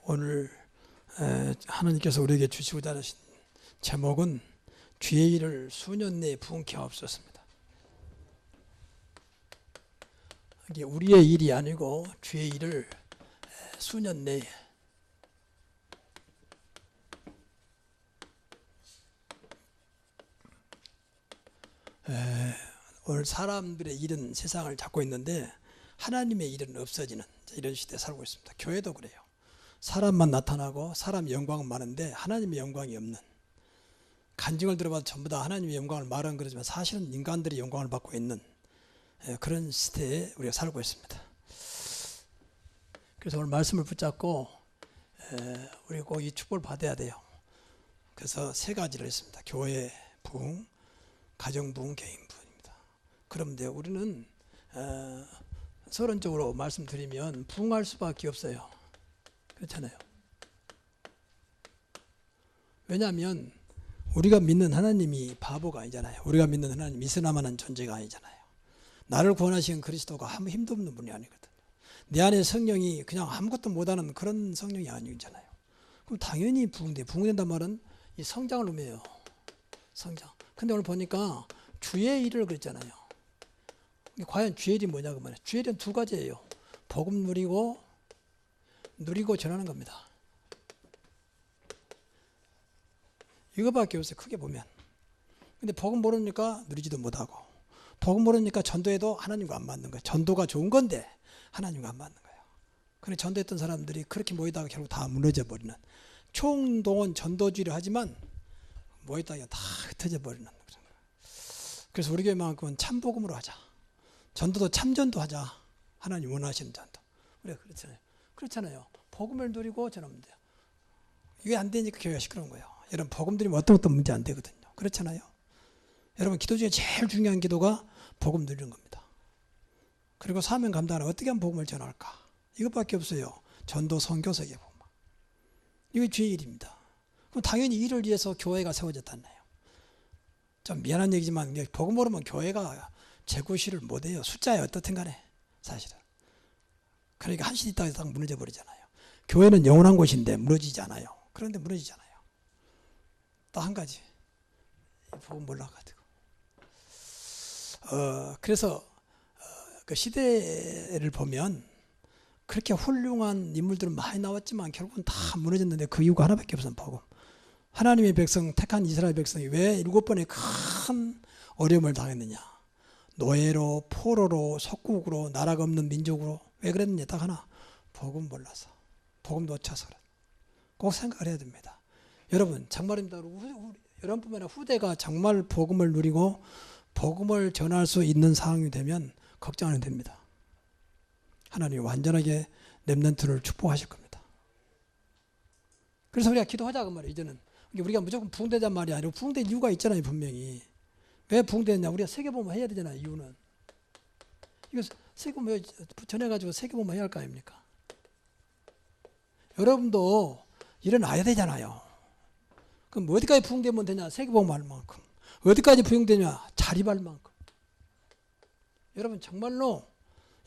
오늘 하나님께서 우리에게 주시고자 하신 제목은 주의 일을 수년 내에 부응케 하옵소서입니다. 이게 우리의 일이 아니고 주의 일을 수년 내에 오늘 사람들의 일은 세상을 잡고 있는데 하나님의 일은 없어지는 이런 시대에 살고 있습니다. 교회도 그래요. 사람만 나타나고 사람 영광은 많은데 하나님의 영광이 없는, 간증을 들어봐도 전부 다 하나님의 영광을 말은 그러지만 사실은 인간들이 영광을 받고 있는 그런 시대에 우리가 살고 있습니다. 그래서 오늘 말씀을 붙잡고 우리 꼭 이 축복을 받아야 돼요. 그래서 세 가지를 했습니다. 교회 부흥, 가정 부흥, 개인 부흥입니다. 그런데 우리는 서론적으로 말씀드리면 부흥할 수밖에 없어요. 그렇잖아요. 왜냐하면 우리가 믿는 하나님이 바보가 아니잖아요. 우리가 믿는 하나님 있으나마는 존재가 아니잖아요. 나를 구원하신 그리스도가 아무 힘도 없는 분이 아니거든요. 내 안에 성령이 그냥 아무것도 못하는 그런 성령이 아니잖아요. 그럼 당연히 부흥돼. 부흥된단 말은 이 성장을 의미해요. 성장. 근데 오늘 보니까 주의 일을 그랬잖아요. 과연 주의 일이 뭐냐 그 말이에요. 주의 일은 두 가지예요. 복음 누리고 전하는 겁니다. 이거밖에 없어요. 크게 보면. 근데 복음 모르니까 누리지도 못하고, 복음 모르니까 전도해도 하나님과 안 맞는 거예요. 전도가 좋은 건데 하나님과 안 맞는 거예요. 그런데 전도했던 사람들이 그렇게 모이다가 결국 다 무너져 버리는, 총동원 전도주의를 하지만 모이다가 다 흩어져 버리는 거예요. 그래서 우리 교회만큼은 참복음으로 하자. 전도도 참전도 하자. 하나님 원하시는 전도. 우리가 그렇잖아요. 복음을 누리고 전하면 돼요. 이게 안 되니까 교회가 시끄러운 거예요. 여러분, 복음 드리면 어떤 것도 문제 안 되거든요. 그렇잖아요. 여러분, 기도 중에 제일 중요한 기도가 복음 누리는 겁니다. 그리고 사명 감당하는, 어떻게 하면 복음을 전할까? 이것밖에 없어요. 전도, 선교사에게 복음. 이게 주의 일입니다. 그럼 당연히 이를 위해서 교회가 세워졌잖아요. 좀 미안한 얘기지만 복음 모르면 교회가 재구시를 못해요. 숫자에 어떻든 간에 사실은. 그러니까 한 시대 있다가 딱 무너져 버리잖아요. 교회는 영원한 곳인데 무너지지 않아요. 그런데 무너지잖아요. 또 한 가지, 복음 몰라가지고. 그래서 그 시대를 보면 그렇게 훌륭한 인물들은 많이 나왔지만 결국은 다 무너졌는데 그 이유가 하나밖에 없어요. 복음. 하나님의 백성, 택한 이스라엘 백성이 왜 7번의 큰 어려움을 당했느냐. 노예로, 포로로, 속국으로, 나라가 없는 민족으로. 왜 그랬느냐. 딱 하나, 복음 몰라서, 복음 놓쳐서. 꼭 생각을 해야 됩니다. 여러분, 정말입니다. 여러분뿐만 아니라 후대가 정말 복음을 누리고 복음을 전할 수 있는 상황이 되면 걱정 안 해도 됩니다. 하나님이 완전하게 렘넌트를 축복하실 겁니다. 그래서 우리가 기도하자 그 말이에요. 이제는 우리가 무조건 부흥되자는 말이 아니고 부흥된 이유가 있잖아요. 분명히. 왜 부흥되느냐. 우리가 세계복음 해야 되잖아요. 이유는. 이거 세계복음 전해가지고 세계복음 해야 할 거 아닙니까? 여러분도 일어나야 되잖아요. 그럼 어디까지 부흥되면 되냐? 세계복음 할 만큼. 어디까지 부흥되냐? 자립할 만큼. 여러분, 정말로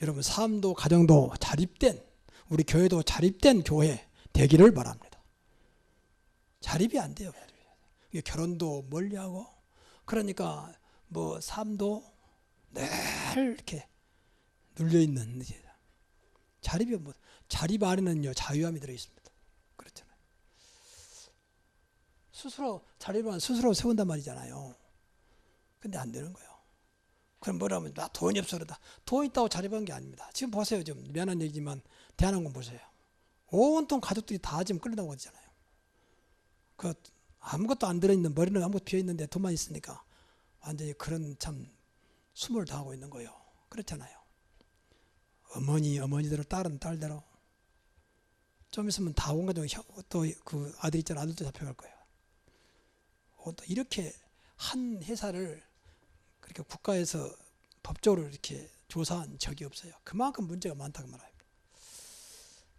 여러분 삶도 가정도 자립된, 우리 교회도 자립된 교회 되기를 바랍니다. 자립이 안 돼요. 결혼도 멀리하고, 그러니까 뭐 삶도 늘 이렇게 눌려있는, 자립이 뭐, 자립 안에는요 자유함이 들어있습니다. 그렇잖아요. 스스로 자립을 스스로 세운단 말이잖아요. 근데 안 되는 거예요. 그럼 뭐라면 나 돈이 없어 그러다. 돈 있다고 자립한 게 아닙니다. 지금 보세요. 좀 미안한 얘기지만 대한항공 보세요. 온통 가족들이 다 지금 끌려나오고 있잖아요. 그 아무것도 안 들어있는, 머리는 아무것도 비어있는데 돈만 있으니까 완전히 그런 참 수모를 당하고 있는 거예요. 그렇잖아요. 어머니대로, 딸은 딸대로. 좀 있으면 다 온 가족이, 또 그 아들 있잖아. 아들도 잡혀갈 거예요. 또 이렇게 한 회사를 그렇게 국가에서 법적으로 이렇게 조사한 적이 없어요. 그만큼 문제가 많다고 말합니다.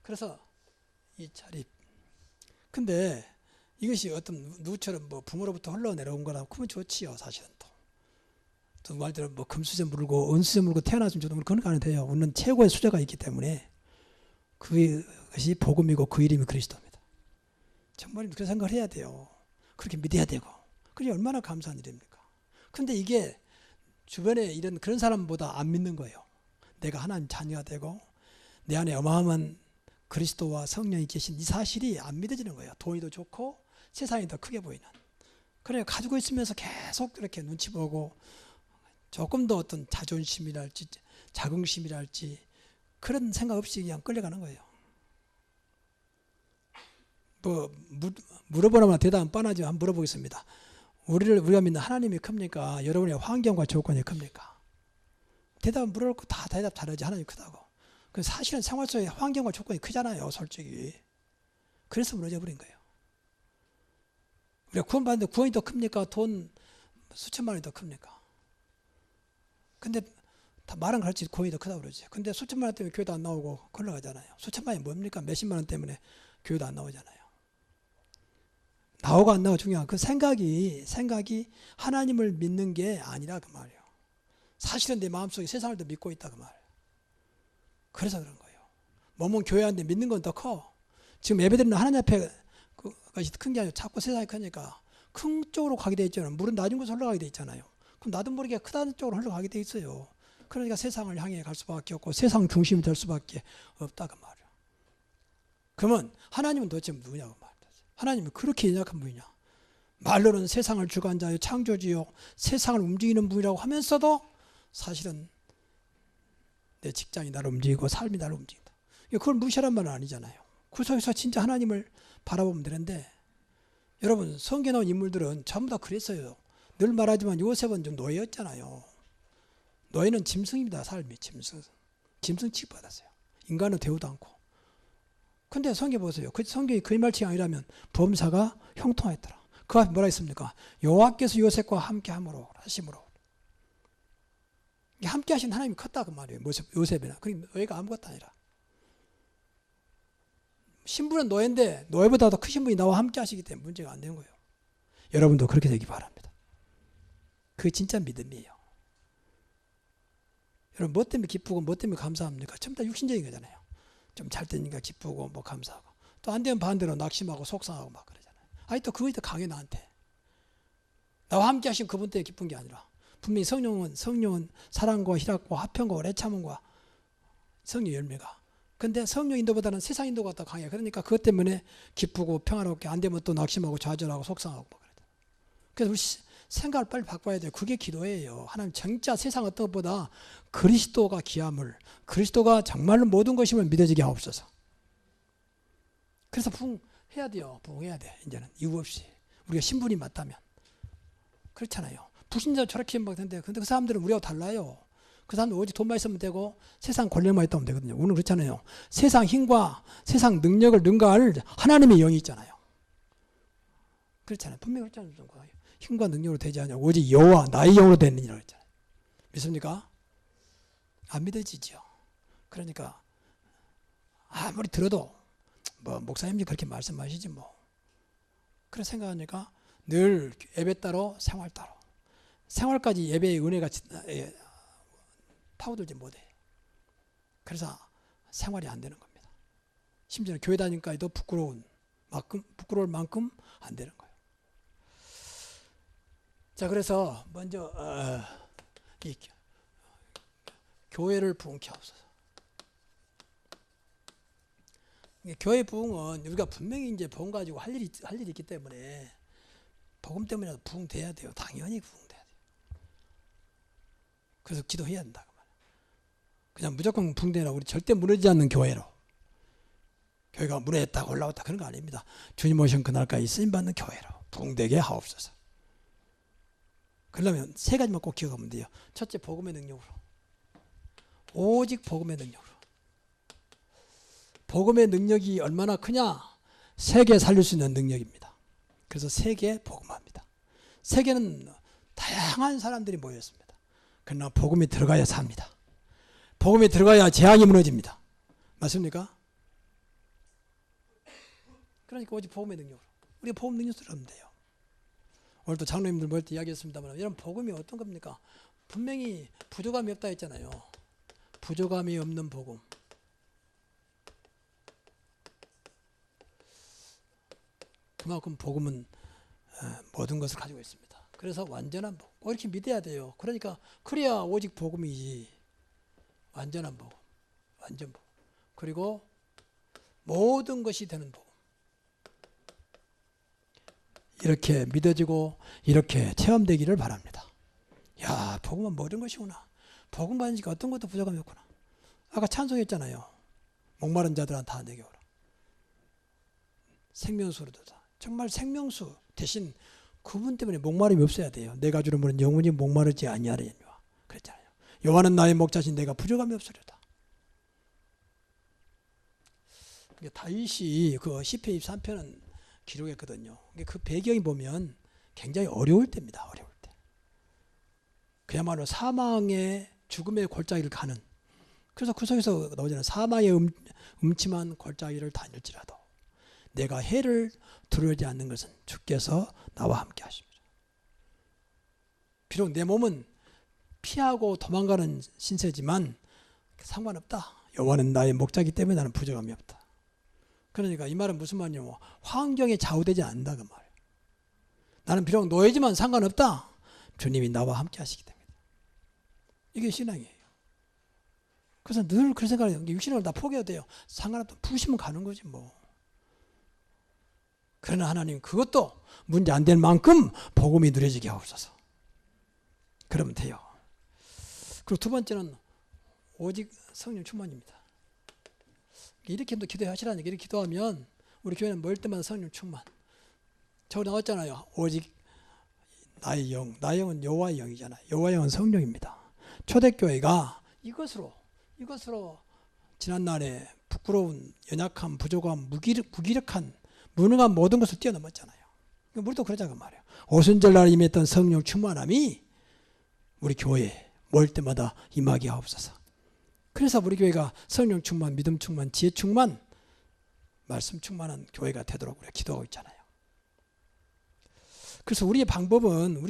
그래서 이 자립. 근데 이것이 어떤 누구처럼 뭐 부모로부터 흘러내려온 거라 그러면 좋지요. 사실은 또 말대로 뭐 금수저 물고 은수저 물고 태어났으면 저도 그런 거 안 해도 돼요. 우리는 최고의 수저가 있기 때문에 그것이 복음이고 그 이름이 그리스도입니다. 정말 그렇게 생각을 해야 돼요. 그렇게 믿어야 되고. 그게 얼마나 감사한 일입니까? 근데 이게 주변에 이런 그런 사람보다 안 믿는 거예요. 내가 하나님 자녀가 되고 내 안에 어마어마한 그리스도와 성령이 계신 이 사실이 안 믿어지는 거예요. 돈이 더 좋고 세상이 더 크게 보이는. 그래 가지고 있으면서 계속 이렇게 눈치 보고 조금 더 어떤 자존심이랄지 자긍심이랄지 그런 생각 없이 그냥 끌려가는 거예요. 뭐 물어보라면 대답은 뻔하지만 한번 물어보겠습니다. 우리가 믿는 하나님이 큽니까? 여러분의 환경과 조건이 큽니까? 대답은 물어놓고 다 대답 잘하지. 하나님이 크다고. 그 사실은 생활 속에 환경과 조건이 크잖아요. 솔직히. 그래서 무너져 버린 거예요. 우리가 구원받는데 구원이 더 큽니까? 돈 수천만 원이 더 큽니까? 근데 다 말은 그렇지 구원이 더 크다고 그러지. 근데 수천만 원 때문에 교회도 안 나오고 걸러가잖아요. 수천만 원이 뭡니까? 몇십만 원 때문에 교회도 안 나오잖아요. 나오고 안 나오고 중요한 그 생각이 하나님을 믿는 게 아니라 그 말이에요. 사실은 내 마음속에 세상을 더 믿고 있다 그 말이에요. 그래서 그런 거예요. 몸은 교회한테 믿는 건 더 커. 지금 예배드리는 하나님 앞에 그것이 큰 게 아니고 자꾸 세상이 크니까 큰 쪽으로 가게 돼 있잖아요. 물은 낮은 곳으로 흘러가게 돼 있잖아요. 그럼 나도 모르게 크다는 쪽으로 흘러가게 돼 있어요. 그러니까 세상을 향해 갈 수밖에 없고 세상 중심이 될 수밖에 없다 그 말이에요. 그러면 하나님은 도대체 누구냐고 말이에요. 하나님은 그렇게 연약한 분이냐. 말로는 세상을 주관 자요 창조주요 세상을 움직이는 분이라고 하면서도 사실은 내 직장이 나를 움직이고 삶이 나를 움직인다. 그걸 무시하란 말은 아니잖아요. 그 속에서 진짜 하나님을 바라보면 되는데 여러분 성경에 나온 인물들은 전부 다 그랬어요. 늘 말하지만 요셉은 좀 노예였잖아요. 노예는 짐승입니다. 삶이 짐승 취급받았어요. 인간은 대우도 않고. 근데 성경 보세요. 그 성경이 그 말씀이 아니라면 범사가 형통했더라. 그 앞에 뭐라 했습니까? 여호와께서 요셉과 함께 하심으로. 함께 하신 하나님이 컸다 그 말이에요. 요셉이나. 그러니까 노예가 아무것도 아니라. 신부는 노예인데 노예보다 더 크신 분이 나와 함께 하시기 때문에 문제가 안 되는 거예요. 여러분도 그렇게 되기 바랍니다. 그게 진짜 믿음이에요. 여러분 뭐 때문에 기쁘고 뭐 때문에 감사합니까? 전부 다 육신적인 거잖아요. 좀 잘 되니까 기쁘고 뭐 감사하고 또 안 되면 반대로 낙심하고 속상하고 막 그러잖아요. 아니 또 그것이 더 강해 나한테. 나와 함께 하신 그분 때문에 기쁜 게 아니라 분명히 성령은 사랑과 희락과 화평과 오래 참음과 성령 열매가. 근데 성령 인도보다는 세상 인도가 더 강해. 그러니까 그것 때문에 기쁘고 평화롭게 안 되면 또 낙심하고 좌절하고 속상하고 막 그러죠. 그래서 우리 생각을 빨리 바꿔야 돼요. 그게 기도예요. 하나님 진짜 세상 어떤 것보다 그리스도가 귀함을 그리스도가 정말로 모든 것임을 믿어지게 하옵소서. 그래서 부흥해야 돼요. 부흥해야 돼. 이제는 이유 없이 우리가 신분이 맞다면 그렇잖아요. 불신자 저렇게 막 되는데 근데 그 사람들은 우리하고 달라요. 그 사람들 오직 돈만 있으면 되고 세상 권력만 있다면 되거든요. 우리는 그렇잖아요. 세상 힘과 세상 능력을 능가할 하나님의 영이 있잖아요. 그렇잖아요. 분명히 그렇잖아요. 힘과 능력으로 되지 않냐. 오직 여호와 나의 영으로 되는 이라고 했잖아요. 믿습니까? 안 믿어지죠. 그러니까 아무리 들어도 뭐 목사님이 그렇게 말씀하시지 뭐. 그런 생각하니까 늘 예배 따로 생활 따로. 생활까지 예배의 은혜가 파고들지 못해. 그래서 생활이 안 되는 겁니다. 심지어는 교회 다니까지도 부끄러울 만큼 안 되는 거예요. 자, 그래서 먼저 이 교회를 부흥케 하옵소서. 교회 부흥은 우리가 분명히 이제 복음 가지고 할 일이 있기 때문에 복음 때문에 부흥돼야 돼요. 당연히 부흥돼야 돼요. 그래서 기도해야 된다. 그냥 무조건 부흥되나 우리 절대 무너지지 않는 교회로. 교회가 무너졌다 올라왔다 그런 거 아닙니다. 주님 오신 그날까지 쓰임받는 교회로 부흥되게 하옵소서. 그러려면 세 가지만 꼭 기억하면 돼요. 첫째, 복음의 능력으로. 오직 복음의 능력으로. 복음의 능력이 얼마나 크냐? 세계 살릴 수 있는 능력입니다. 그래서 세계 복음화입니다. 세계는 다양한 사람들이 모였습니다. 그러나 복음이 들어가야 삽니다. 복음이 들어가야 재앙이 무너집니다. 맞습니까? 그러니까 오직 복음의 능력으로. 우리가 복음 능력으로 하면 돼요. 오늘도 장로님들 모일 때 이야기했습니다만 여러분 복음이 어떤 겁니까? 분명히 부족함이 없다 했잖아요. 부족함이 없는 복음. 그만큼 복음은 모든 것을 가지고 있습니다. 그래서 완전한 복음. 이렇게 믿어야 돼요. 그러니까 그래야 오직 복음이지. 완전한 복음. 완전 복음. 그리고 모든 것이 되는 복음. 이렇게 믿어지고 이렇게 체험되기를 바랍니다. 야, 복음은 모든 것이구나. 복음 받으니까 어떤 것도 부족함이 없구나. 아까 찬송했잖아요. 목마른 자들은 다 내게 오라. 생명수로 다. 정말 생명수 대신 그분 때문에 목마름이 없어야 돼요. 내가 주는 물은 영원히 목마르지 아니하리니와. 그랬잖아요. 여호와는 나의 목자신 내가 부족함이 없으리로다. 다윗이 그 시편 23편은 기록했거든요. 그 배경이 보면 굉장히 어려울 때입니다. 어려울 때. 그야말로 사망의 죽음의 골짜기를 가는. 그래서 그 속에서 나오잖아요. 사망의 음침한 골짜기를 다닐지라도 내가 해를 두려워하지 않는 것은 주께서 나와 함께 하십니다. 비록 내 몸은 피하고 도망가는 신세지만 상관없다. 여호와는 나의 목자기 때문에 나는 부족함이 없다. 그러니까 이 말은 무슨 말이냐면 환경에 좌우되지 않는다 그 말이에요. 나는 비록 노예지만 상관없다. 주님이 나와 함께 하시기 때문에. 이게 신앙이에요. 그래서 늘 그런 생각을 해요. 육신을 다 포기해도 돼요. 상관없다. 부시면 가는 거지 뭐. 그러나 하나님 그것도 문제 안 될 만큼 복음이 누려지게 하옵소서. 그러면 돼요. 그리고 두 번째는 오직 성령 충만입니다. 이렇게 또 기도하시라는 얘기. 이렇게 기도하면 우리 교회는 모일 때마다 성령 충만. 저거 나왔잖아요. 오직 나의 영. 나의 영은 여호와의 영이잖아요. 여호와의 영은 성령입니다. 초대교회가 이것으로 지난날에 부끄러운 연약함, 부족함, 무기력한 무능한 모든 것을 뛰어넘었잖아요. 우리도 그러자고 말이에요. 오순절날 임했던 성령 충만함이 우리 교회에 모일 때마다 임하게 하옵소서. 그래서 우리 교회가 성령 충만, 믿음 충만, 지혜 충만, 말씀 충만한 교회가 되도록 우리가 기도하고 있잖아요. 그래서 우리의 방법은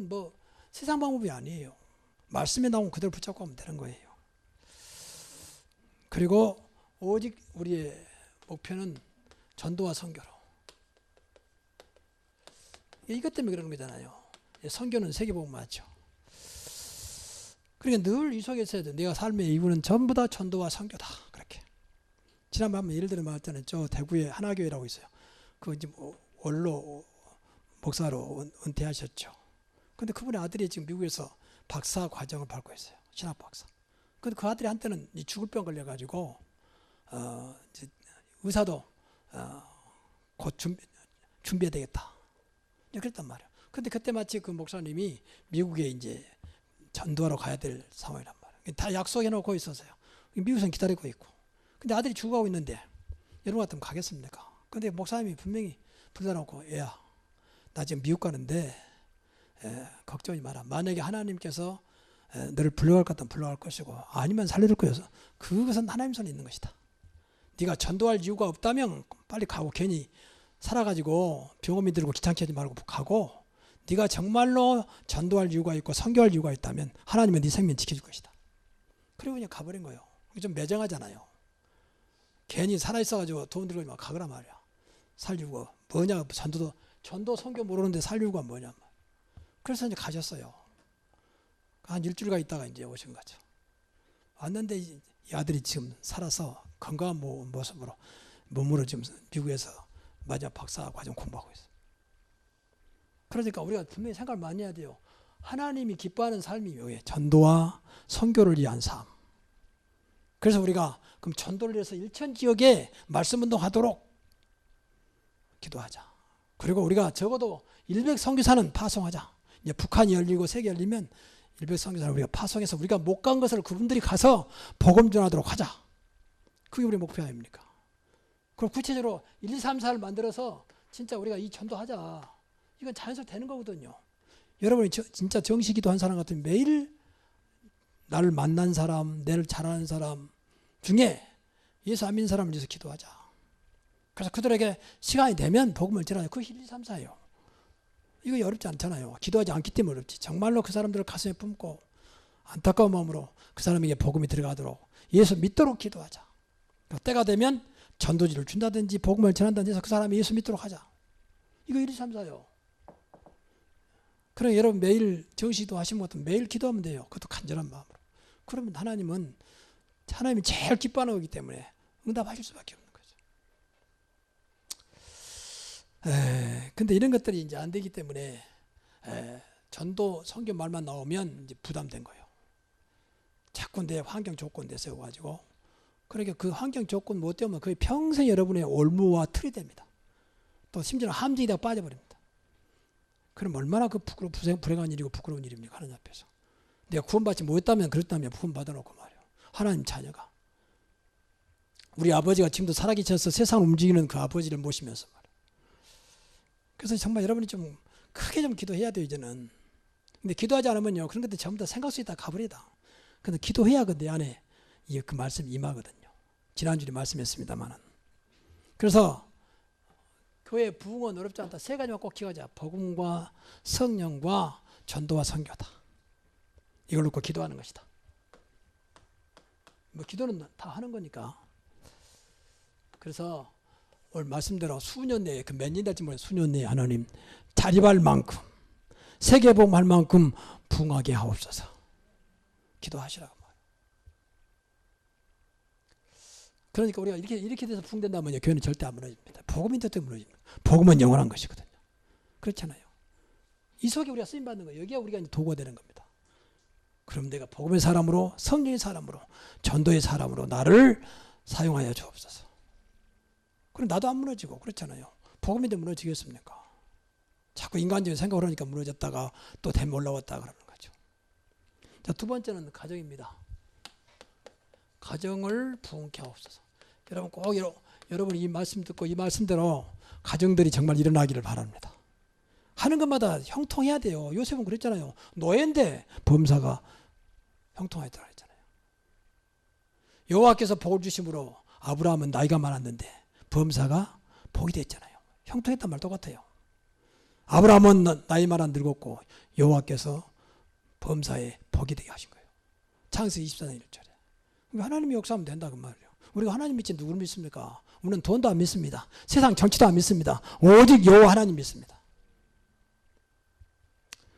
뭐 세상 방법이 아니에요. 말씀에 나온 그대로 붙잡고 하면 되는 거예요. 그리고 오직 우리의 목표는 전도와 선교로. 이것 때문에 그러는 거잖아요. 선교는 세계복음 맞죠. 그러니까 늘 이 속에 있어야 돼. 내가 삶의 이유는 전부 다 전도와 선교다. 그렇게. 지난번에 한번 예를 들어 말했잖아요. 저 대구에 하나교회라고 있어요. 그 이제 원로 목사로 은퇴하셨죠. 근데 그분의 아들이 지금 미국에서 박사 과정을 밟고 있어요. 신학 박사. 근데 그 아들이 한때는 죽을 병 걸려가지고 이제 의사도 곧 준비해야 되겠다. 그랬단 말이에요. 근데 그때 마치 그 목사님이 미국에 이제 전도하러 가야 될 상황이란 말이에요. 다 약속해놓고 있어서요. 미국에서 기다리고 있고. 근데 아들이 죽어가고 있는데 여러분 같으면 가겠습니까? 근데 목사님이 분명히 불러놓고 애야 나 지금 미국 가는데 걱정하지 마라. 만약에 하나님께서 너를 불러갈 것 같으면 불러갈 것이고 아니면 살려줄 거여서 그것은 하나님 손에 있는 것이다. 네가 전도할 이유가 없다면 빨리 가고 괜히 살아가지고 병원비 들고 귀찮게 하지 말고 가고 네가 정말로 전도할 이유가 있고 선교할 이유가 있다면 하나님은 네 생명 지켜줄 것이다. 그리고 그냥 가버린 거예요. 좀 매정하잖아요. 괜히 살아있어가지고 돈 들고 막 가거라 말이야. 살 이유가 뭐냐. 전도 선교 모르는데 살 이유가 뭐냐. 그래서 이제 가셨어요. 한 일주일간 있다가 이제 오신 거죠. 왔는데 이 아들이 지금 살아서 건강한 모습으로 몸으로 지금 미국에서 마지막 박사 과정 공부하고 있어요. 그러니까 우리가 분명히 생각을 많이 해야 돼요. 하나님이 기뻐하는 삶이 뭐예요? 전도와 선교를 위한 삶. 그래서 우리가 그럼 전도를 위해서 일천 지역에 말씀 운동하도록 기도하자. 그리고 우리가 적어도 100 선교사는 파송하자. 이제 북한이 열리고 세계 열리면 100 선교사를 우리가 파송해서 우리가 못 간 것을 그분들이 가서 복음 전하도록 하자. 그게 우리 목표 아닙니까? 그럼 구체적으로 1, 2, 3, 4를 만들어서 진짜 우리가 이 전도하자. 이건 자연스럽게 되는 거거든요. 여러분이 진짜 정식기도 한 사람 같으면 매일 나를 만난 사람, 나를 잘 아는 사람 중에 예수 안 믿는 사람을 위해서 기도하자. 그래서 그들에게 시간이 되면 복음을 전하자. 그게 1, 2, 3, 4예요. 이거 어렵지 않잖아요. 기도하지 않기 때문에 어렵지. 정말로 그 사람들을 가슴에 품고 안타까운 마음으로 그 사람에게 복음이 들어가도록 예수 믿도록 기도하자. 때가 되면 전도지를 준다든지 복음을 전한다든지 해서 그 사람이 예수 믿도록 하자. 이거 1, 2, 3, 4요. 그럼 여러분 매일 정시도 하시는 것도 매일 기도하면 돼요. 그것도 간절한 마음으로. 그러면 하나님이 제일 기뻐하는 거기 때문에 응답하실 수밖에 없는 거죠. 근데 이런 것들이 이제 안 되기 때문에 전도 성경 말만 나오면 이제 부담된 거예요. 자꾸 내 환경 조건 세워가지고 그러니까 그 환경 조건 못 되면 거의 평생 여러분의 올무와 틀이 됩니다. 또 심지어는 함정에다 빠져버립니다. 그럼 얼마나 그 불행한 일이고 부끄러운 일입니까? 하나님 앞에서. 내가 구원받지 못했다면 그랬다면 구원받아놓고 말이에요. 하나님 자녀가. 우리 아버지가 지금도 살아계셔서 세상을 움직이는 그 아버지를 모시면서 말이에요. 그래서 정말 여러분이 좀 크게 좀 기도해야 돼요, 이제는. 근데 기도하지 않으면요, 그런 것들 전부 다 생각 속에 다 가버리다. 근데 기도해야 내 안에 그 말씀이 임하거든요. 지난주에 말씀했습니다만은. 그래서 교회 부흥은 어렵지 않다. 세 가지만 꼭 기억하자. 복음과 성령과 전도와 선교다. 이걸 놓고 기도하는 것이다. 뭐 기도는 다 하는 거니까. 그래서 오늘 말씀대로 수년 내에 그 몇 년 될지 모르겠어요. 수년 내에 하나님 자립할 만큼 세계복음할 만큼 부흥하게 하옵소서. 기도하시라고. 그러니까 우리가 이렇게 돼서 부흥된다면요, 교회는 절대 안 무너집니다. 복음이 때문에 무너집니다. 복음은 영원한 것이거든요. 그렇잖아요. 이 속에 우리가 쓰임 받는 거예요. 여기가 우리가 이제 도구가 되는 겁니다. 그럼 내가 복음의 사람으로, 성령의 사람으로, 전도의 사람으로 나를 사용하여 주옵소서. 그럼 나도 안 무너지고 그렇잖아요. 복음인데 무너지겠습니까? 자꾸 인간적인 생각을 하니까 무너졌다가 또 댐 올라왔다 그러는 거죠. 자, 두 번째는 가정입니다. 가정을 부흥케 하옵소서. 여러분 꼭 여러분이 이 말씀 듣고 이 말씀대로 가정들이 정말 일어나기를 바랍니다. 하는 것마다 형통해야 돼요. 요셉은 그랬잖아요. 노예인데 범사가 형통하였다고 했잖아요. 여호와께서 복을 주심으로 아브라함은 나이가 많았는데 범사가 복이 됐잖아요. 형통했단 말 똑같아요. 아브라함은 나이 많아 늙었고 여호와께서 범사에 복이 되게 하신 거예요. 창세기 24장 1절에. 하나님이 역사하면 된다 그 말이에요. 우리가 하나님 믿지 누구를 믿습니까? 우리는 돈도 안 믿습니다. 세상 정치도 안 믿습니다. 오직 여호와 하나님 믿습니다.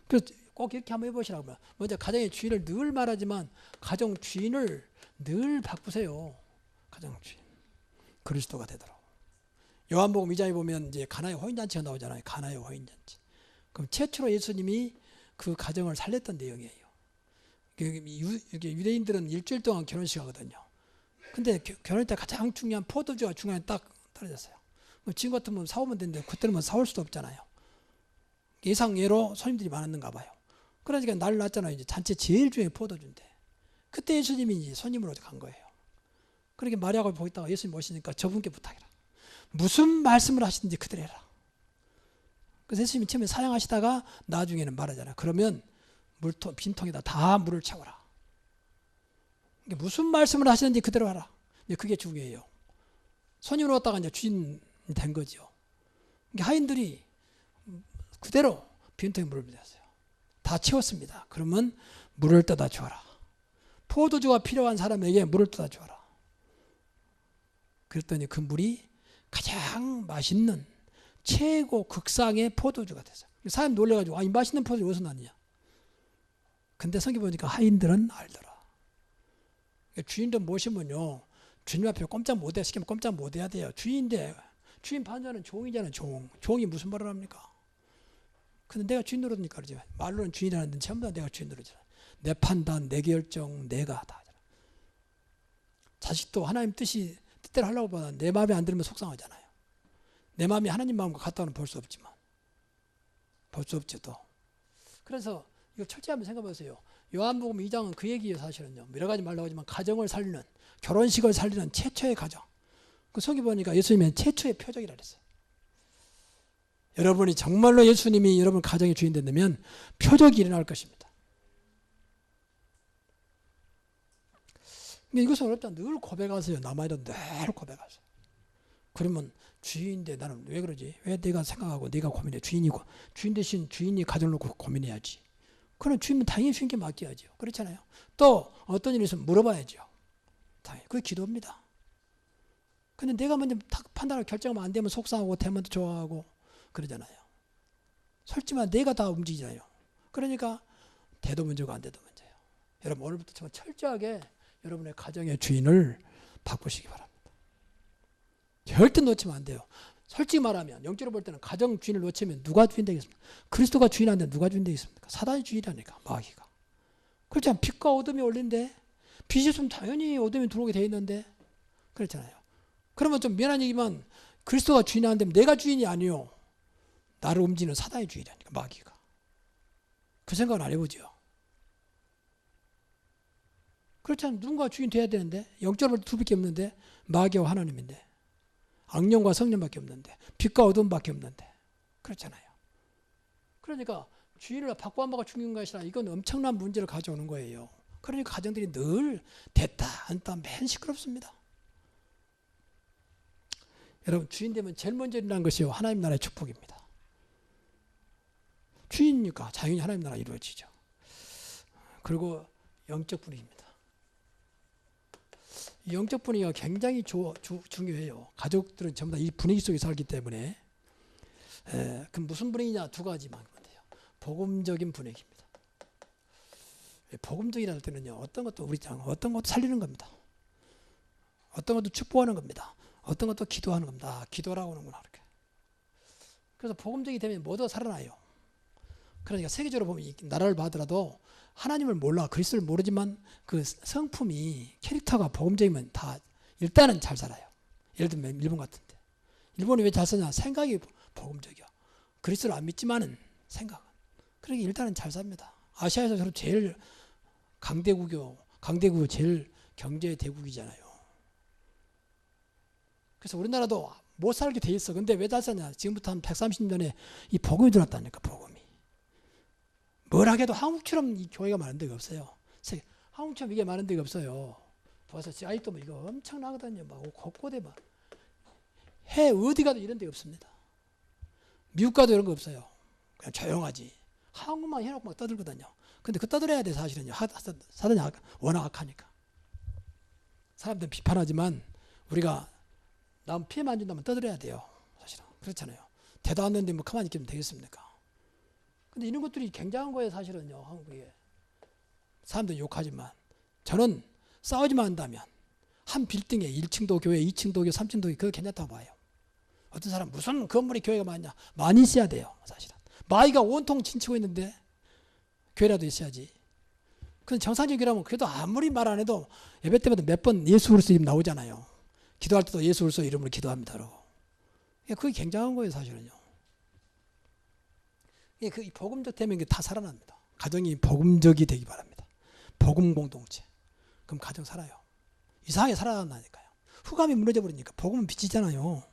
그래서 꼭 이렇게 한번 해보시라고요. 먼저 가정의 주인을 늘 말하지만 가정 주인을 늘 바꾸세요. 가정 주인. 그리스도가 되도록. 요한복음 2장에 보면 이제 가나의 호인잔치가 나오잖아요. 가나의 호인잔치. 그럼 최초로 예수님이 그 가정을 살렸던 내용이에요. 유대인들은 일주일 동안 결혼식 하거든요. 근데 결혼할 때 가장 중요한 포도주가 중간에 딱 떨어졌어요. 지금 같으면 사오면 되는데 그때는 사올 수도 없잖아요. 예상외로 손님들이 많았는가 봐요. 그러니까 날 났잖아요. 이제 잔치 제일 중요한 포도주인데 그때 예수님이 이제 손님으로 간 거예요. 그렇게 마리아가 보고 예수님 오시니까 저분께 부탁해라. 무슨 말씀을 하시든지 그대로 해라. 그래서 예수님이 처음에 사양하시다가 나중에는 말하잖아요. 그러면 빈통에다 다 물을 채워라. 무슨 말씀을 하시는지 그대로 하라. 그게 중요해요. 손님으로 왔다가 이제 주인이 된 거죠. 하인들이 그대로 빈통에 물을 붓었어요. 다 채웠습니다. 그러면 물을 떠다 주어라. 포도주가 필요한 사람에게 물을 떠다 주어라. 그랬더니 그 물이 가장 맛있는 최고 극상의 포도주가 됐어요. 사람이 놀래가지고 이 맛있는 포도주 어디서 났냐. 근데 성경 보니까 하인들은 알더라. 주인들 모시면요, 주님 앞에 꼼짝 못해 시키면 꼼짝 못해야 돼요. 주인인데 주인 반자는 종이잖아요. 종이 무슨 말을 합니까? 근데 내가 주인 노릇니까 그러지. 말로는 주인이라는데 전부 다 내가 주인 노릇이잖아. 내 판단, 내 결정, 내가 다 하잖아. 자식도 하나님 뜻대로 하려고 보다 내 마음에 안 들면 속상하잖아요. 내 마음이 하나님 마음과 같다고는 볼 수 없지만 볼 수 없죠 또. 그래서 이거 철저히 한번 생각해 보세요. 요한복음 2장은 그 얘기예요. 사실은요. 여러 가지 말 나오지만 가정을 살리는, 결혼식을 살리는 최초의 가정. 그 성경 보니까 예수님의 최초의 표적이라 그랬어요. 여러분이 정말로 예수님이 여러분 가정의 주인 된다면 표적이 일어날 것입니다. 근데 이것은 어렵잖아. 늘 고백하세요. 남아도 늘 고백하세요. 그러면 주인인데 나는 왜 그러지? 왜 내가 생각하고 내가 고민해? 주인이고 주인 대신 주인이 가정을 놓고 고민해야지. 그럼 주인은 당연히 주인께 맡겨야죠. 그렇잖아요. 또 어떤 일이 있으면 물어봐야죠. 당연히. 그게 기도입니다. 근데 내가 먼저 판단하고 결정하면 안 되면 속상하고 되면 좋아하고 그러잖아요. 설지만 내가 다 움직이잖아요. 그러니까 돼도 문제고 안 돼도 문제예요. 여러분 오늘부터 정말 철저하게 여러분의 가정의 주인을 바꾸시기 바랍니다. 절대 놓치면 안 돼요. 솔직히 말하면 영적으로 볼 때는 가정 주인을 놓치면 누가 주인 되겠습니까? 그리스도가 주인 안 되면 누가 주인 되겠습니까? 사단이 주인이라니까, 마귀가. 그렇잖아요. 빛과 어둠이 올린데 빛이 있으면 당연히 어둠이 들어오게 돼 있는데 그렇잖아요. 그러면 좀 미안한 얘기지만 그리스도가 주인이 안 되면 내가 주인이 아니요. 나를 움직이는 사단이 주인이라니까, 마귀가. 그 생각은 안 해보죠. 그렇잖아요. 누군가 주인 돼야 되는데 영적으로 볼 때 두 밖에 없는데 마귀와 하나님인데 악령과 성령밖에 없는데 빛과 어둠밖에 없는데 그렇잖아요. 그러니까 주인을 바꿔 한 바가 중요한 것이 아니라 이건 엄청난 문제를 가져오는 거예요. 그러니까 가정들이 늘 됐다 안다 맨 시끄럽습니다. 여러분 주인 되면 제일 먼저 일어난 것이 하나님 나라의 축복입니다. 주인이니까 당연히 하나님 나라 이루어지죠. 그리고 영적 분위기입니다. 영적 분위기가 굉장히 중요해요. 가족들은 전부 다 이 분위기 속에 살기 때문에. 그 무슨 분위기냐 두 가지만 돼요. 복음적인 분위기입니다. 복음적이라 할 때는요, 어떤 것도 살리는 겁니다. 어떤 것도 축복하는 겁니다. 어떤 것도 기도하는 겁니다. 기도라고 하는구나 이렇게. 그래서 복음적이 되면 모두가 살아나요. 그러니까 세계적으로 보면 이 나라를 봐더라도 하나님을 몰라 그리스도를 모르지만 그 성품이 캐릭터가 복음적이면 다 일단은 잘 살아요. 예를 들면 일본 같은데 일본이 왜 잘 사냐? 생각이 복음적이야. 그리스도를 안 믿지만은 생각은. 그러니까 일단은 잘 삽니다. 아시아에서 제일 강대국이요. 강대국이 제일 경제 대국이잖아요. 그래서 우리나라도 못 살게 돼 있어. 근데 왜 잘 사냐? 지금부터 한 130년에 이 복음이 들어왔다니까, 복음이. 뭘 하게도 한국처럼 이 교회가 많은 데가 없어요. 한국처럼 이게 많은 데가 없어요. 벌써 아직도 뭐 이거 엄청나거든요. 막 곳곳에 막. 해 어디 가도 이런 데가 없습니다. 미국 가도 이런 거 없어요. 그냥 조용하지. 한국만 해놓고 막 떠들거든요. 근데 그 떠들어야 돼, 사실은요. 사단이 워낙 악하니까. 사람들은 비판하지만 우리가 남 피해 안 준다면 떠들어야 돼요. 사실은. 그렇잖아요. 대도 않는데 뭐 가만히 있기면 되겠습니까? 근데 이런 것들이 굉장한 거예요, 사실은요, 한국에. 사람들 욕하지만. 저는 싸우지만 한다면, 한 빌딩에 1층도 교회, 2층도 교회, 3층도 교회, 그거 괜찮다고 봐요. 어떤 사람, 무슨 건물이 교회가 많냐? 많이 있어야 돼요, 사실은. 마귀가 온통 진치고 있는데, 교회라도 있어야지. 근데 정상적이라면, 그래도 아무리 말 안 해도 예배 때마다 몇 번 예수 그리스도 이름 나오잖아요. 기도할 때도 예수 그리스도 이름으로 기도합니다. 그게 굉장한 거예요, 사실은요. 그 복음적 되면 다 살아납니다. 가정이 복음적이 되기 바랍니다. 복음 공동체. 그럼 가정 살아요. 이상하게 살아난다니까요. 흑암이 무너져 버리니까 복음은 빛이잖아요.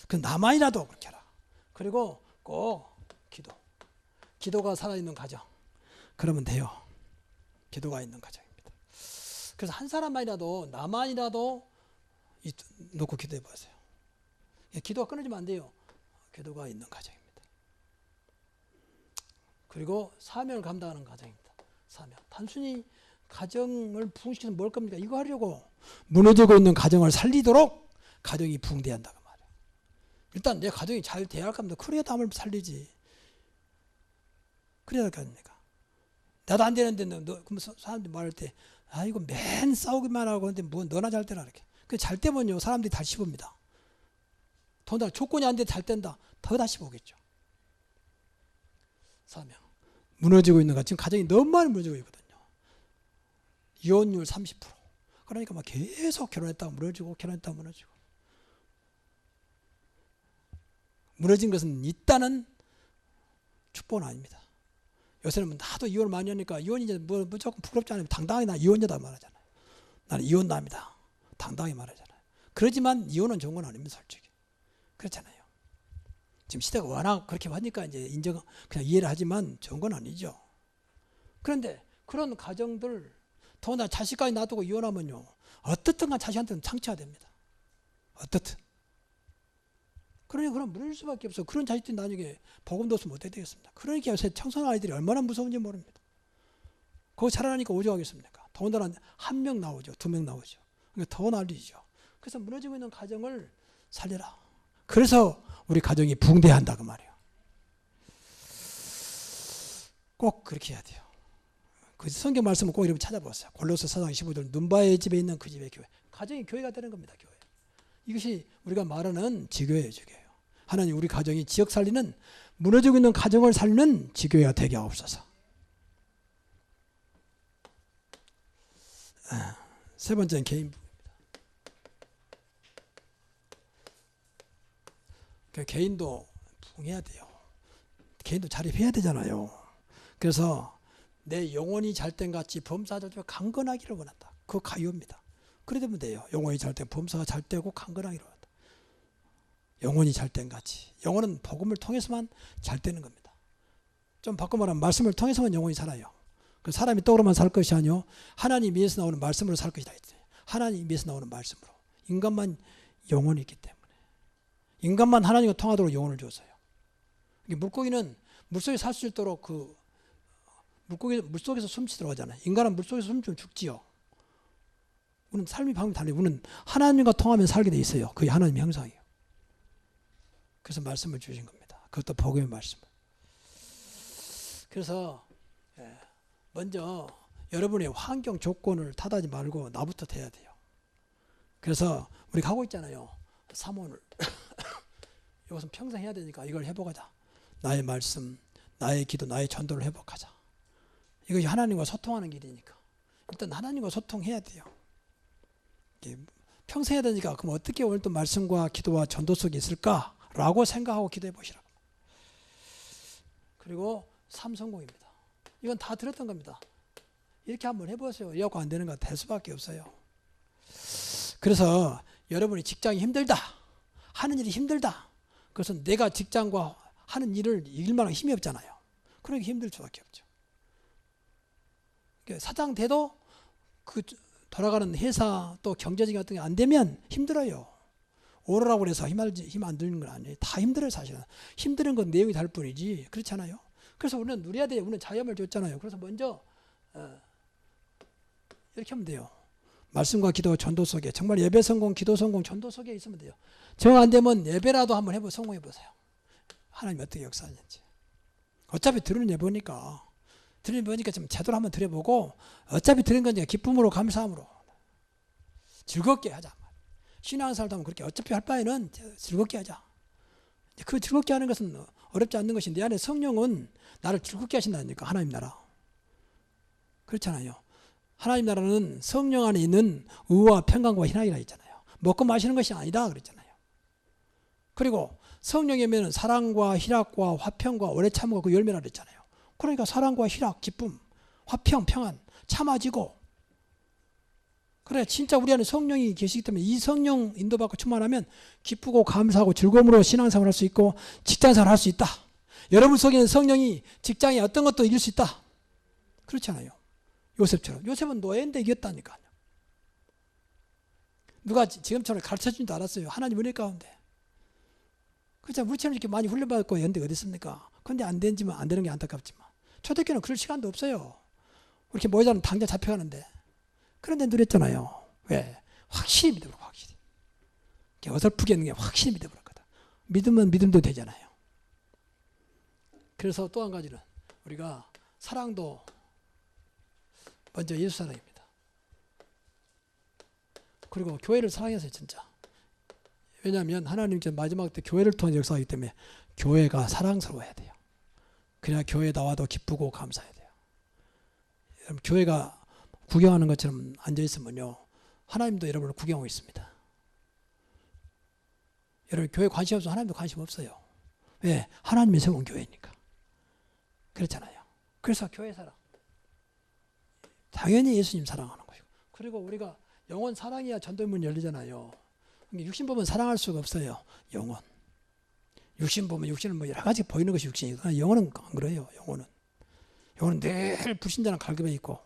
그 나만이라도 그렇게 해라. 그리고 꼭 기도가 살아있는 가정. 그러면 돼요. 기도가 있는 가정입니다. 그래서 한 사람만이라도 나만이라도 놓고 기도해 보세요. 기도가 끊어지면 안 돼요. 기도가 있는 가정입니다. 그리고 사명을 감당하는 가정입니다. 사명. 단순히 가정을 부흥시켜서 뭘 겁니까? 이거 하려고 무너지고 있는 가정을 살리도록 가정이 부흥돼야 한다고 말이에요. 일단 내 가정이 잘 돼야 할 겁니다. 그래야 남을 살리지. 그래야 할 거 아닙니까? 나도 안 되는데 그럼 사람들이 말할 때 이거 맨 싸우기만 하고 하는데 뭐 너나 잘 되라 이렇게. 잘 되면요 사람들이 다 씹습니다. 더나 조건이 안 돼 잘 된다. 더 다시 보겠죠. 사명. 무너지고 있는 거 지금 가정이 너무 많이 무너지고 있거든요. 이혼율 30%. 그러니까 막 계속 결혼했다가 무너지고 결혼했다가 무너지고. 무너진 것은 있다는 축복은 아닙니다. 요새는 나도 이혼을 많이 하니까 이혼이 뭐 무조건 부끄럽지 않으면 당당하게 나 이혼녀다 말하잖아요. 나는 이혼남이다. 당당하게 말하잖아요. 그러지만 이혼은 좋은 건 아닙니다, 솔직히. 그렇잖아요. 지금 시대가 워낙 그렇게 하니까 이제 그냥 이해를 하지만 좋은 건 아니죠. 그런데 그런 가정들, 더구나 자식까지 놔두고 이혼하면요. 어떻든 간 자식한테는 상처가 됩니다. 어떻든. 그러니 그럼 무너질 수밖에 없어. 그런 자식들이 나중에 복음도 없으면 어떻게 되겠습니까? 그러니까 요새 청소년 아이들이 얼마나 무서운지 모릅니다. 그거 자라나니까 오죽하겠습니까? 더군다나 한 명 나오죠. 2명 나오죠. 그러니까 더 난리죠. 그래서 무너지고 있는 가정을 살려라. 그래서 우리 가정이 붕대한다 그 말이에요. 꼭 그렇게 해야 돼요. 그 성경 말씀을 꼭 이렇게 찾아보세요. 골로새 4장 15절 눈바의 집에 있는 그 집의 교회. 가정이 교회가 되는 겁니다. 교회. 이것이 우리가 말하는 지교예요. 지교예요. 하나님 우리 가정이 지역 살리는 무너지고 있는 가정을 살리는 지교회가 되게 하옵소서. 세 번째는 개인 부입니다. 개인도 부흥해야 돼요. 개인도 자립해야 되잖아요. 그래서 내 영혼이 잘된 같이 범사가 강건하기를 원한다. 그거 가요입니다. 그래 되면 돼요. 영혼이 잘되고 범사가 잘되고 강건하기를 원한다. 영혼이 잘된 같이. 영혼은 복음을 통해서만 잘되는 겁니다. 좀 바꿔 말하면 말씀을 통해서만 영혼이 살아요. 그 사람이 떡으로만 살 것이 아니요 하나님 위에서 나오는 말씀으로 살 것이다. 하나님 위에서 나오는 말씀으로. 인간만 영혼이 있기 때문에. 인간만 하나님과 통하도록 영혼을 줬어요. 물고기는 물속에 살 수 있도록 그 물속에서 숨쉬도록 하잖아요. 인간은 물속에서 숨쉬면 죽지요. 우리는 삶의 방법이 달라요. 우리는 하나님과 통하면 살게 돼 있어요. 그게 하나님의 형상이에요. 그래서 말씀을 주신 겁니다. 그것도 복음의 말씀을. 그래서 먼저 여러분의 환경 조건을 탓하지 말고 나부터 돼야 돼요. 그래서 우리 가고 있잖아요. 사모를. 이것은 평생 해야 되니까 이걸 회복하자. 나의 말씀, 나의 기도, 나의 전도를 회복하자. 이것이 하나님과 소통하는 길이니까 일단 하나님과 소통해야 돼요. 평생 해야 되니까 그럼 어떻게 오늘 또 말씀과 기도와 전도 속에 있을까라고 생각하고 기도해 보시라고. 그리고 삼성공입니다. 이건 다 들었던 겁니다. 이렇게 한번 해보세요. 이래갖고 안 되는 거 될 수밖에 없어요. 그래서 여러분이 직장이 힘들다, 하는 일이 힘들다. 그것은 내가 직장과 하는 일을 이길 만한 힘이 없잖아요. 그러니까 힘들 수밖에 없죠. 사장 돼도 그 돌아가는 회사 또 경제적인 어떤 게 안 되면 힘들어요. 오르라고 해서 힘 안 들는 건 아니에요. 다 힘들어요. 사실은. 힘드는 건 내용이 다를 뿐이지. 그렇잖아요. 그래서 우리는 누려야 돼요. 우리는 자유함을 줬잖아요. 그래서 먼저 이렇게 하면 돼요. 말씀과 기도, 전도 속에 정말 예배 성공, 기도 성공, 전도 속에 있으면 돼요. 정 안 되면 예배라도 한번 성공해 보세요. 하나님 어떻게 역사하는지. 어차피 들은 예배니까. 들은 예배니까 좀 제대로 한번 드려보고 어차피 들은 거니까 기쁨으로 감사함으로 즐겁게 하자. 신앙생활도 하면 그렇게 어차피 할 바에는 즐겁게 하자. 그 즐겁게 하는 것은 어렵지 않는 것인데 내 안에 성령은 나를 즐겁게 하신다니까. 하나님 나라. 그렇잖아요. 하나님 나라는 성령 안에 있는 의와 평강과 희락이라 했잖아요. 먹고 마시는 것이 아니다 그랬잖아요. 그리고 성령이면 사랑과 희락과 화평과 오래 참음과 그 열매라 그랬잖아요. 그러니까 사랑과 희락, 기쁨, 화평, 평안, 참아지고 그래 진짜 우리 안에 성령이 계시기 때문에 이 성령 인도받고 충만하면 기쁘고 감사하고 즐거움으로 신앙생활 할 수 있고 직장생활 할 수 있다. 여러분 속에는 성령이 직장에 어떤 것도 이길 수 있다. 그렇잖아요. 요셉처럼. 요셉은 노예인데 이겼다니까요. 누가 지금처럼 가르쳐준 줄 알았어요. 하나님 은혜 가운데. 그렇죠. 우리처럼 이렇게 많이 훈련받고 연대가 어디 있습니까? 근데 안 되지만 안 되는 게 안타깝지만 초대교회는 그럴 시간도 없어요. 이렇게 모이자면 당장 잡혀가는데 그런데 누렸잖아요. 왜? 확실히 믿어버려. 확실히. 어설프게 하는 게 확실히 믿어버렸거든. 믿으면 믿음도 되잖아요. 그래서 또 한 가지는 우리가 사랑도 먼저 예수 사랑입니다. 그리고 교회를 사랑해서요. 진짜. 왜냐하면 하나님께서 마지막 때 교회를 통해 역사하기 때문에 교회가 사랑스러워야 돼요. 그래야 교회에 나와도 기쁘고 감사해야 돼요. 여러분 교회가 구경하는 것처럼 앉아있으면요. 하나님도 여러분을 구경하고 있습니다. 여러분 교회 관심 없으면 하나님도 관심 없어요. 왜? 하나님이 세운 교회니까. 그렇잖아요. 그래서 교회 사랑. 당연히 예수님 사랑하는 것이고. 그리고 우리가 영혼 사랑해야 전도의 문이 열리잖아요. 육신 보면 사랑할 수가 없어요. 영혼. 육신 보면 육신은 뭐 여러 가지 보이는 것이 육신이고 영혼은 안 그래요. 영혼은 늘 불신자는 갈급해 있고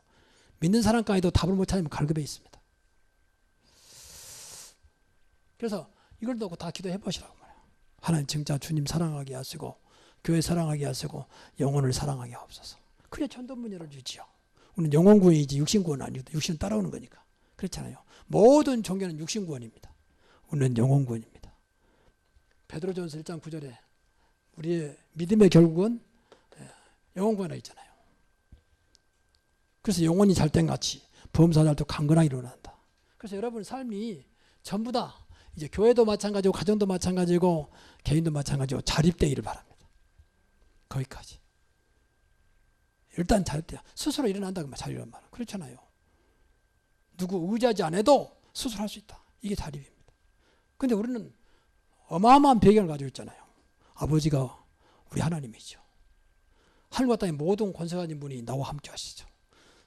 믿는 사람까지도 답을 못 찾으면 갈급해 있습니다. 그래서 이걸 놓고 다 기도해 보시라고 말해요. 하나님 진짜 주님 사랑하게 하시고 교회 사랑하게 하시고 영혼을 사랑하게 하옵소서. 그게 전도문 열어주지요. 우리는 영혼 구원이지 육신 구원 아니거든. 육신은 따라오는 거니까. 그렇잖아요. 모든 종교는 육신 구원입니다. 우리는 영혼 구원입니다. 베드로전서 1장 9절에 우리의 믿음의 결국은 영혼 구원이 있잖아요. 그래서 영혼이 잘된 같이 범사살도 강건하게 일어난다. 그래서 여러분 삶이 전부 다 이제 교회도 마찬가지고 가정도 마찬가지고 개인도 마찬가지고 자립되기를 바랍니다. 거기까지. 일단 자립돼야 스스로 일어난다고 자립이란 말은 그렇잖아요. 누구 의지하지 않아도 스스로 할 수 있다. 이게 자립입니다. 근데 우리는 어마어마한 배경을 가지고 있잖아요. 아버지가 우리 하나님이죠. 하늘과 땅의 모든 권세 가진 분이 나와 함께 하시죠.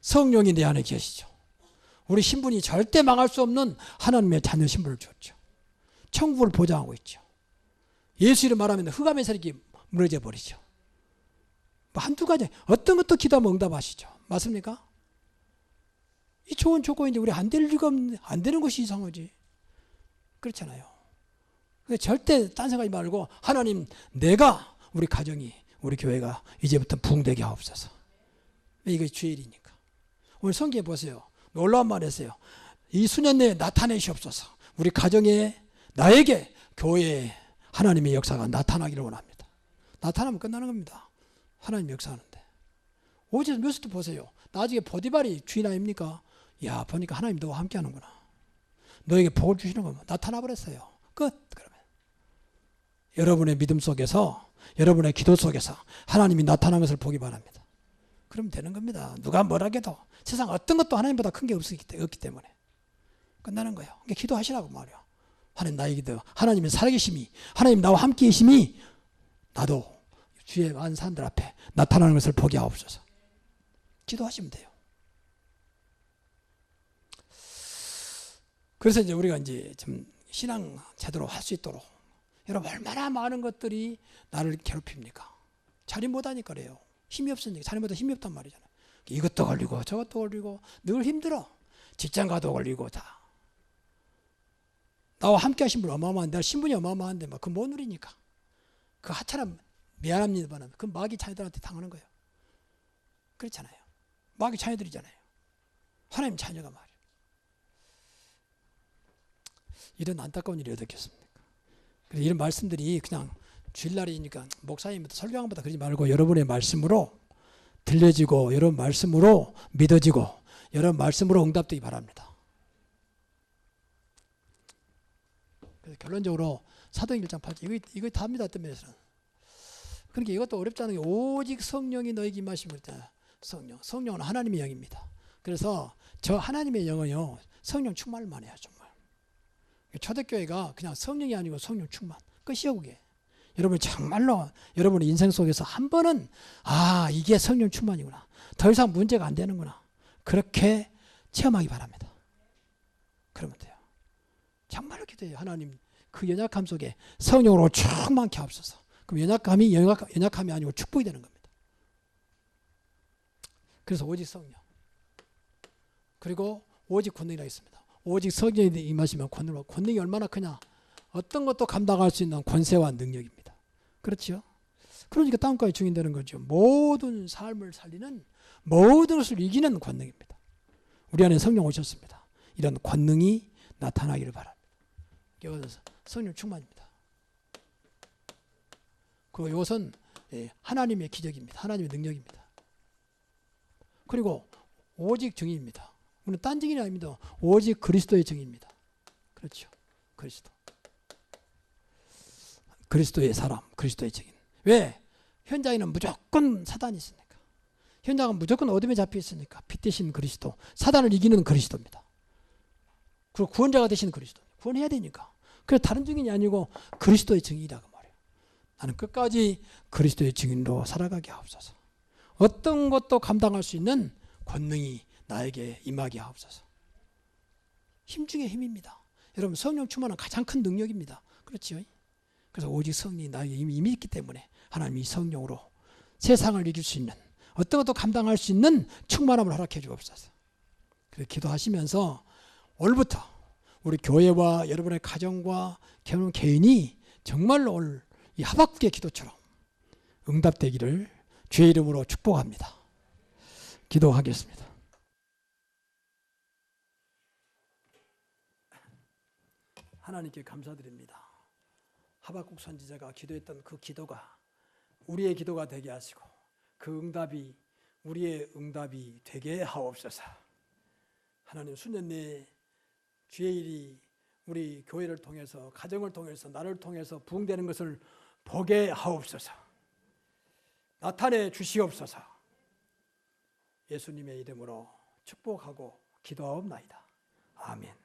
성령이 내 안에 계시죠. 우리 신분이 절대 망할 수 없는 하나님의 자녀 신분을 줬죠. 천국을 보장하고 있죠. 예수 이름 말하면 흑암의 세력이 무너져 버리죠. 뭐 한두 가지 어떤 것도 기도하면 응답하시죠. 맞습니까? 이 좋은 조건인데 우리 안 될 리가 없는데 안 되는 것이 이상하지. 그렇잖아요. 근데 절대 딴 생각하지 말고 하나님 내가 우리 가정이 우리 교회가 이제부터 부흥되게 하옵소서. 이게 주의 일이니까. 오늘 성경에 보세요. 놀라운 말 했어요. 이 수년 내에 나타내시옵소서. 우리 가정에 나에게 교회에 하나님의 역사가 나타나기를 원합니다. 나타나면 끝나는 겁니다. 하나님 역사하는데. 오직 묘수도 보세요. 나중에 보디발이 주인 아닙니까? 야 보니까 하나님 너와 함께 하는구나. 너에게 복을 주시는 거면 나타나 버렸어요. 끝. 그러면 여러분의 믿음 속에서 여러분의 기도 속에서 하나님이 나타난 것을 보기 바랍니다. 그러면 되는 겁니다. 누가 뭐라 해도 세상 어떤 것도 하나님보다 큰 게 없기 때문에 끝나는 거예요. 그러니까 기도하시라고 말이야. 하나님 나의 기도, 하나님의 살아계심이, 하나님 나와 함께 계심이 나도 주의 많은 사람들 앞에 나타나는 것을 보게 하옵소서. 기도하시면 돼요. 그래서 이제 우리가 이제 좀 신앙 제대로 할 수 있도록 여러분 얼마나 많은 것들이 나를 괴롭힙니까? 자리 못하니까 그래요. 힘이 없으니까 자리 못하 힘이 없단 말이잖아요. 이것도 걸리고 저것도 걸리고 늘 힘들어. 직장 가도 걸리고 다. 나와 함께 하신 분 어마어마한데 신분이 어마어마한데 막 그 못 누리니까 그 하찮은 미안합니다만 그 마귀 자녀들한테 당하는 거예요. 그렇잖아요. 마귀 자녀들이잖아요. 하나님 자녀가 말이에요. 이런 안타까운 일이 어떻겠습니까? 그래서 이런 말씀들이 그냥 주일날이니까 목사님부터 설교한 것보다 그러지 말고 여러분의 말씀으로 들려지고 여러분 말씀으로 믿어지고 여러분 말씀으로 응답되기 바랍니다. 그래서 결론적으로 사도행 1장 8절 이거 답니다. 어떤 면에서는. 그러니까 이것도 어렵지 않은 게 오직 성령이 너에게 임하심을 때 성령은 하나님의 영입니다. 그래서 저 하나님의 영은요 성령 충만을만 해요. 정말. 초대교회가 그냥 성령이 아니고 성령 충만 끝이요 그게. 여러분 정말로 여러분의 인생 속에서 한 번은 아 이게 성령 충만이구나. 더 이상 문제가 안 되는구나. 그렇게 체험하기 바랍니다. 그러면 돼요. 정말로 기도해요. 하나님 그 연약함 속에 성령으로 충만케 하옵소서. 그럼 연약함이 아니고 축복이 되는 겁니다. 그래서 오직 성령 그리고 오직 권능이라 있습니다. 오직 성령이 임하시면 권능이 얼마나 크냐. 어떤 것도 감당할 수 있는 권세와 능력입니다. 그렇죠? 그러니까 땅까지 증인되는 거죠. 모든 삶을 살리는 모든 것을 이기는 권능입니다. 우리 안에 성령 오셨습니다. 이런 권능이 나타나기를 바랍니다. 이것은 성령 충만입니다. 그리고 이것은 하나님의 기적입니다. 하나님의 능력입니다. 그리고 오직 증인입니다. 우리는 딴 증인이 아닙니다. 오직 그리스도의 증인입니다. 그렇죠. 그리스도의 사람, 그리스도의 증인. 왜? 현장에는 무조건 사단이 있으니까. 현장은 무조건 어둠에 잡혀 있으니까. 빛 대신 그리스도, 사단을 이기는 그리스도입니다. 그리고 구원자가 되신 그리스도. 구원해야 되니까. 그래서 다른 증인이 아니고 그리스도의 증인이라고 말해요. 나는 끝까지 그리스도의 증인으로 살아가게 하옵소서. 어떤 것도 감당할 수 있는 권능이 나에게 임하게 하옵소서. 힘 중에 힘입니다. 여러분 성령 충만은 가장 큰 능력입니다. 그렇지요? 그래서 오직 성령이 나에게 이미 있기 때문에 하나님이 성령으로 세상을 이길 수 있는 어떤 것도 감당할 수 있는 충만함을 허락해 주옵소서. 그래서 기도하시면서 오늘부터 우리 교회와 여러분의 가정과 개인이 정말로 오늘 이 하박국의 기도처럼 응답되기를 주의 이름으로 축복합니다. 기도하겠습니다. 하나님께 감사드립니다. 하박국 선지자가 기도했던 그 기도가 우리의 기도가 되게 하시고 그 응답이 우리의 응답이 되게 하옵소서. 하나님 수년 내에 주의 일이 우리 교회를 통해서 가정을 통해서 나를 통해서 부흥되는 것을 보게 하옵소서. 나타내 주시옵소서. 예수님의 이름으로 축복하고 기도하옵나이다. 아멘.